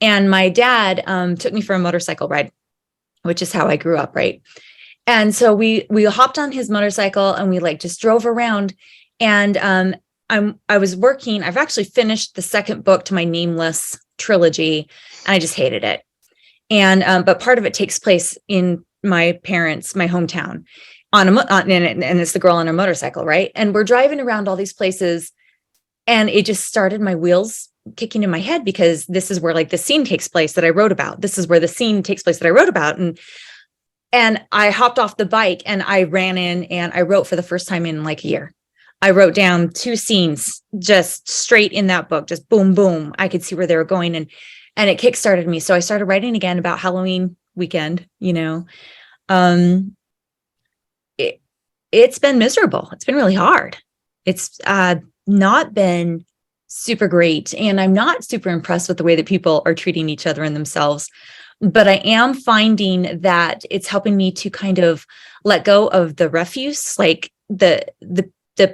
And my dad took me for a motorcycle ride, which is how I grew up, right? And so we hopped on his motorcycle and we like just drove around. And I was working. I've actually finished the second book to my Nameless trilogy, and I just hated it. And but part of it takes place in my hometown, and it's the girl on her motorcycle, right? And we're driving around all these places, and it just started my wheels kicking in my head, because this is where like the scene takes place that I wrote about. This is where the scene takes place that I wrote about. And I hopped off the bike and I ran in and I wrote for the first time in like a year. I wrote down 2 scenes just straight in that book, just boom, boom. I could see where they were going, and it kickstarted me. So I started writing again about Halloween weekend, it's been miserable. It's been really hard. It's not been super great. And I'm not super impressed with the way that people are treating each other and themselves. But I am finding that it's helping me to kind of let go of the refuse, like the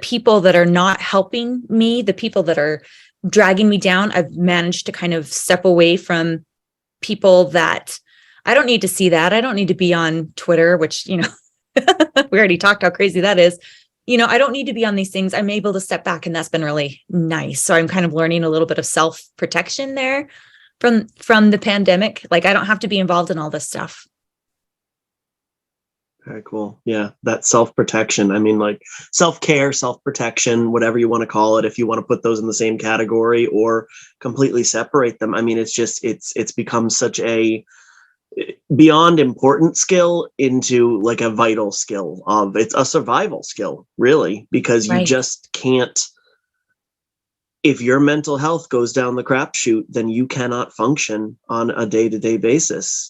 people that are not helping me, the people that are dragging me down. I've managed to kind of step away from people that I don't need to see that. I don't need to be on Twitter, which, we already talked how crazy that is. I don't need to be on these things. I'm able to step back, and that's been really nice. So I'm kind of learning a little bit of self-protection there from the pandemic. Like, I don't have to be involved in all this stuff. Very cool. Yeah, that self-protection. I mean, like self-care, self-protection, whatever you want to call it, if you want to put those in the same category or completely separate them. I mean, it's become such a beyond important skill into like a vital skill. It's a survival skill, really, because you just can't. If your mental health goes down the crapshoot, then you cannot function on a day-to-day basis.